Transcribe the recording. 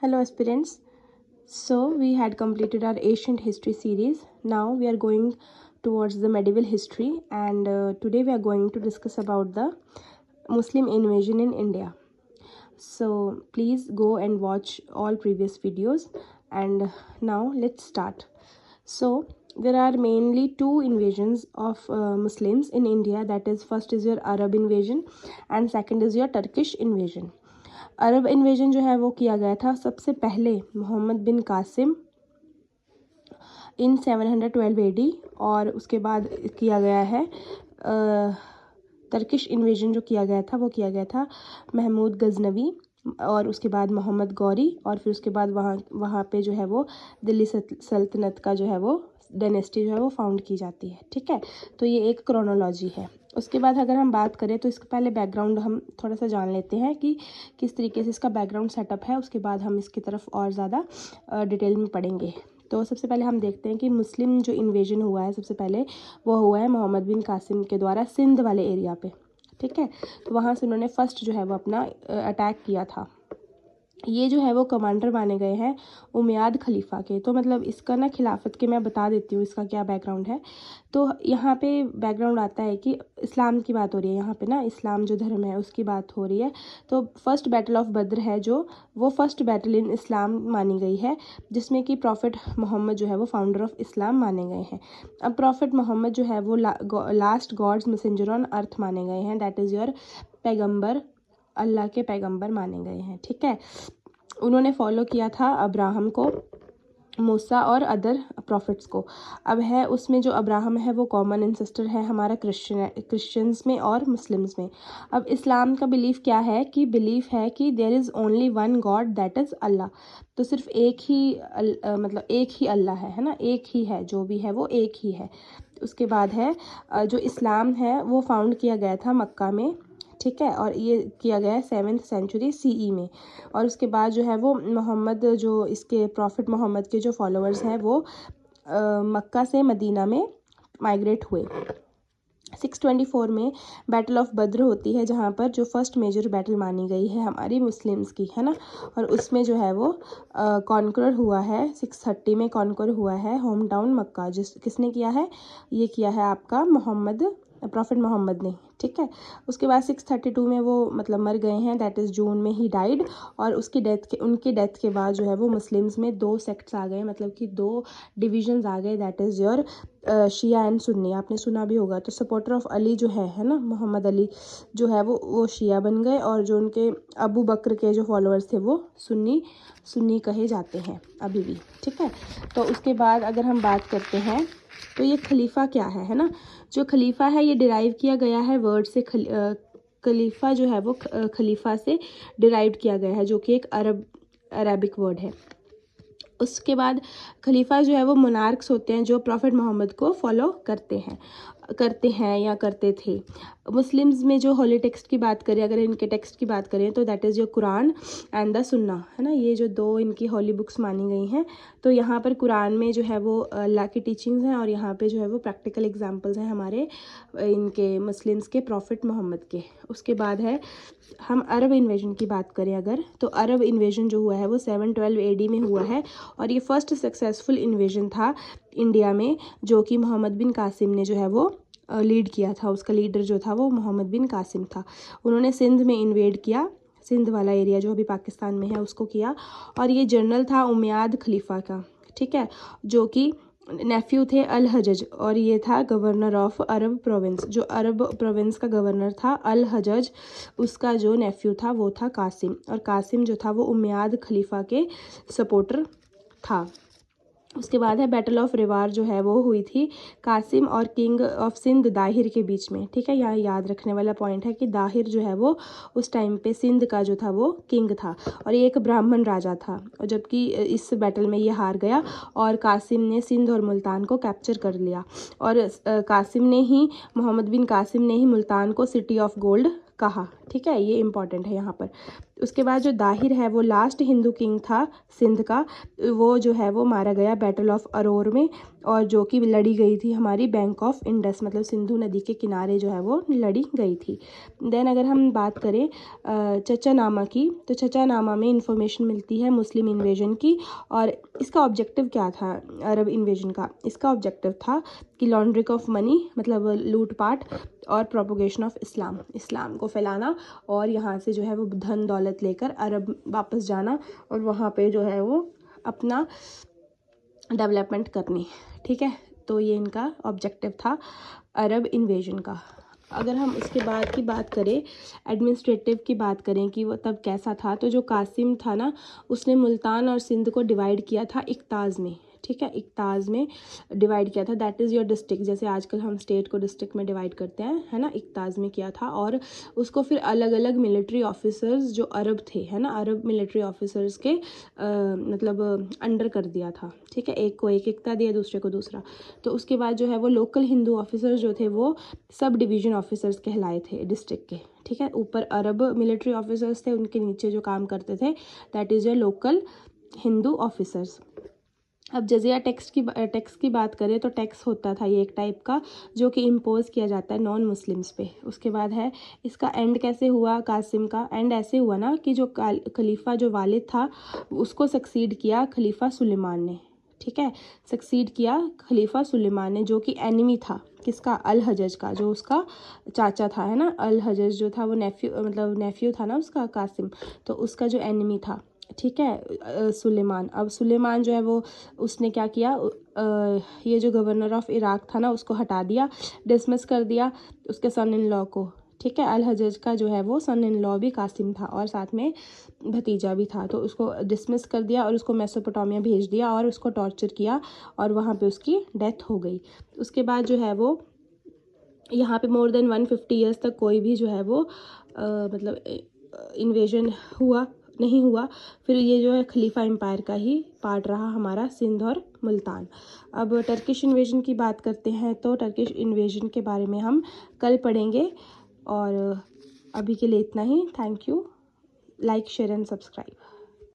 Hello aspirants. So we had completed our ancient history series. Now we are going towards the medieval history, and today we are going to discuss about the Muslim invasion in India. So please go and watch all previous videos, and now let's start. So there are mainly two invasions of Muslims in India, that is, first is your Arab invasion and second is your Turkish invasion. Arab invasion जो है वो किया गया था सबसे पहले मोहम्मद बिन कासिम इन 712 AD, और उसके बाद किया गया है तर्किश इन्वेजन जो किया गया था वो किया गया था महमूद गजनवी, और उसके बाद मोहम्मद गौरी, और फिर उसके बाद वहाँ पे जो है वो दिल्ली सल्तनत का जो है वो डायनेस्टी जो है वो फाउंड की जाती है। ठीक है, तो ये एक क्रोनोलॉजी है। उसके बाद अगर हम बात करें तो इसके पहले बैकग्राउंड हम थोड़ा सा जान लेते हैं कि किस तरीके से इसका बैकग्राउंड सेटअप है, उसके बाद हम इसकी तरफ और ज़्यादा डिटेल में पढ़ेंगे। तो सबसे पहले हम देखते हैं कि मुस्लिम जो इन्वेजन हुआ है सबसे पहले वो हुआ है मोहम्मद बिन कासिम के द्वारा सिंध वाले एरिया पे। ठीक है, तो वहाँ से उन्होंने फर्स्ट जो है वो अपना अटैक किया था। ये जो है वो कमांडर माने गए हैं उमैयाद खलीफा के। तो मतलब इसका ना खिलाफत के मैं बता देती हूँ इसका क्या बैकग्राउंड है। तो यहाँ पे बैकग्राउंड आता है कि इस्लाम की बात हो रही है, यहाँ पे ना इस्लाम जो धर्म है उसकी बात हो रही है। तो फर्स्ट बैटल ऑफ बद्र है जो वो फर्स्ट बैटल इन इस्लाम मानी गई है, जिसमें कि प्रॉफिट मोहम्मद जो है वो फाउंडर ऑफ इस्लाम माने गए हैं। अब प्रॉफिट मोहम्मद जो है वो last god's messenger on earth माने गए हैं, दैट इज़ योर पैगम्बर, अल्लाह के पैगंबर माने गए हैं। ठीक है, उन्होंने फॉलो किया था अब्राहम को, मूसा और अदर प्रॉफिट्स को। अब है उसमें जो अब्राहम है वो कॉमन इंसेस्टर है हमारा क्रिश्चियंस में और मुस्लिम्स में। अब इस्लाम का बिलीफ क्या है कि बिलीफ है कि there is only one God, that is Allah. तो सिर्फ एक ही मतलब एक ही अल्लाह है ना, एक ही है, जो भी है वो एक ही है। उसके बाद है जो इस्लाम है वो फाउंड किया गया था मक्का में। ठीक है, और ये किया गया है 7th सेंचुरी CE में। और उसके बाद जो है वो मोहम्मद जो इसके प्रॉफिट मोहम्मद के जो फॉलोअर्स हैं वो मक्का से मदीना में माइग्रेट हुए। 624 में बैटल ऑफ बद्र होती है, जहाँ पर जो फर्स्ट मेजर बैटल मानी गई है हमारी मुस्लिम्स की, है ना। और उसमें जो है वो कॉन्कर हुआ है 630 में, कॉन्कर हुआ है होम टाउन मक्का। किसने किया है? ये किया है आपका प्रॉफिट मोहम्मद ने। ठीक है, उसके बाद 632 में वो मतलब मर गए हैं, दैट इज़ जून में ही डाइड। और उनकी डेथ के बाद जो है वो मुस्लिम्स में दो सेक्ट्स आ गए, मतलब कि दो डिविजन्स आ गए, that is your Shia and Sunni. आपने सुना भी होगा। तो सपोर्टर ऑफ अली जो है ना, मोहम्मद अली जो है वो शिया बन गए, और जो उनके अबू बकर के जो फॉलोअर्स थे वो सुन्नी कहे जाते हैं अभी भी। ठीक है, तो उसके बाद अगर हम बात करते हैं तो ये खलीफा क्या है ना। जो खलीफा है ये डिराइव किया गया है वर्ड से, खलीफा जो है वो खलीफा से डिराइव किया गया है, जो कि एक अरबिक वर्ड है। उसके बाद खलीफा जो है वो मोनार्क्स होते हैं जो प्रॉफिट मोहम्मद को फॉलो करते हैं या करते थे। मुस्लिम्स में जो होली टेक्स्ट की बात करें, अगर इनके टेक्स्ट की बात करें तो that is your Quran and the सुन्ना, है ना। ये जो दो इनकी होली बुक्स मानी गई हैं। तो यहाँ पर कुरान में जो है वो अल्लाह की टीचिंग्स हैं, और यहाँ पे जो है वो प्रैक्टिकल एग्जांपल्स हैं हमारे इनके मुस्लिम्स के प्रॉफिट मोहम्मद के। उसके बाद है हम अरब इन्वेजन की बात करें अगर, तो अरब इन्वेजन जो हुआ है वो 712 AD में हुआ है, और ये फर्स्ट सक्सेसफुल इन्वेजन था इंडिया में, जो कि मोहम्मद बिन कासिम ने जो है वो लीड किया था। उसका लीडर जो था वो मोहम्मद बिन कासिम था। उन्होंने सिंध में इन्वेड किया, सिंध वाला एरिया जो अभी पाकिस्तान में है उसको किया। और ये जनरल था उमैयाद खलीफा का। ठीक है, जो कि नेफ्यू थे अल हजज, और ये था गवर्नर ऑफ अरब प्रोविंस। जो अरब प्रोविंस का गवर्नर था अल हजज, उसका जो नेफ्यू था वो था कासिम, और कासिम जो था वो उमैयाद खलीफा के सपोर्टर था। उसके बाद है बैटल ऑफ रिवार जो है वो हुई थी कासिम और किंग ऑफ सिंध दाहिर के बीच में। ठीक है, यहाँ याद रखने वाला पॉइंट है कि दाहिर जो है वो उस टाइम पे सिंध का जो था वो किंग था, और ये एक ब्राह्मण राजा था। और जबकि इस बैटल में ये हार गया, और कासिम ने सिंध और मुल्तान को कैप्चर कर लिया। और मोहम्मद बिन कासिम ने ही मुल्तान को सिटी ऑफ गोल्ड कहा। ठीक है, ये इंपॉर्टेंट है यहाँ पर। उसके बाद जो दाहिर है वो लास्ट हिंदू किंग था सिंध का, वो जो है वो मारा गया बैटल ऑफ अरोर में, और जो कि लड़ी गई थी हमारी बैंक ऑफ इंडस, मतलब सिंधु नदी के किनारे जो है वो लड़ी गई थी। देन अगर हम बात करें चचानामा की, तो चचानामा में इंफॉर्मेशन मिलती है मुस्लिम इन्वेजन की, और इसका ऑब्जेक्टिव क्या था अरब इन्वेजन का? इसका ऑब्जेक्टिव था कि लॉन्ड्रिंग ऑफ मनी, मतलब लूटपाट, और प्रोपोगेशन ऑफ इस्लाम, इस्लाम को फैलाना, और यहाँ से जो है वो धन दौलत लेकर अरब वापस जाना और वहाँ पे जो है वो अपना डेवलपमेंट करनी। ठीक है, तो ये इनका ऑब्जेक्टिव था अरब इन्वेजन का। अगर हम उसके बाद की बात करें, एडमिनिस्ट्रेटिव की बात करें कि वो तब कैसा था, तो जो कासिम था ना, उसने मुल्तान और सिंध को डिवाइड किया था इक्ताज़ में। ठीक है, इक्ताज़ में डिवाइड किया था, दैट इज़ योर डिस्ट्रिक्ट, जैसे आजकल हम स्टेट को डिस्ट्रिक्ट में डिवाइड करते हैं, है ना, इक्ताज़ में किया था। और उसको फिर अलग अलग मिलिट्री ऑफिसर्स जो अरब थे, है ना, अरब मिलिट्री ऑफिसर्स के मतलब अंडर कर दिया था। ठीक है, एक को एक इक्ता दिया, दूसरे को दूसरा। तो उसके बाद जो है वो लोकल हिंदू ऑफिसर्स जो थे वो सब डिवीज़न ऑफिसर्स कहलाए थे डिस्ट्रिक्ट के। ठीक है, ऊपर अरब मिलिट्री ऑफिसर्स थे, उनके नीचे जो काम करते थे that is your local Hindu officers. अब जजिया टैक्स की बात करें तो टैक्स होता था ये एक टाइप का जो कि इम्पोज किया जाता है नॉन मुस्लिम्स पे। उसके बाद है इसका एंड कैसे हुआ, कासिम का एंड ऐसे हुआ ना कि जो खलीफा जो वालिद था उसको सक्सीड किया खलीफा सुलेमान ने। ठीक है, सक्सीड किया खलीफा सुलेमान ने, जो कि एनिमी था किसका, अल हजज का, जो उसका चाचा था, है ना, अल हजज जो था वो नेफ्यू था ना उसका कासिम, तो उसका जो एनिमी था। ठीक है, सुलेमान। अब सुलेमान जो है वो उसने क्या किया, ये जो गवर्नर ऑफ इराक था ना उसको हटा दिया, डिसमिस कर दिया उसके सन इन लॉ को। ठीक है, अल हजज का जो है वो सन इन लॉ भी कासिम था और साथ में भतीजा भी था, तो उसको डिसमिस कर दिया और उसको मेसोपोटामिया भेज दिया और उसको टॉर्चर किया और वहाँ पे उसकी डेथ हो गई। उसके बाद जो है वो यहाँ पे मोर देन 150 ईयर्स तक कोई भी जो है वो मतलब इन्वेजन नहीं हुआ। फिर ये जो है खलीफा एम्पायर का ही पार्ट रहा हमारा सिंध और मुल्तान। अब टर्किश इन्वेजन की बात करते हैं, तो टर्किश इन्वेजन के बारे में हम कल पढ़ेंगे, और अभी के लिए इतना ही। Thank you, like share and subscribe.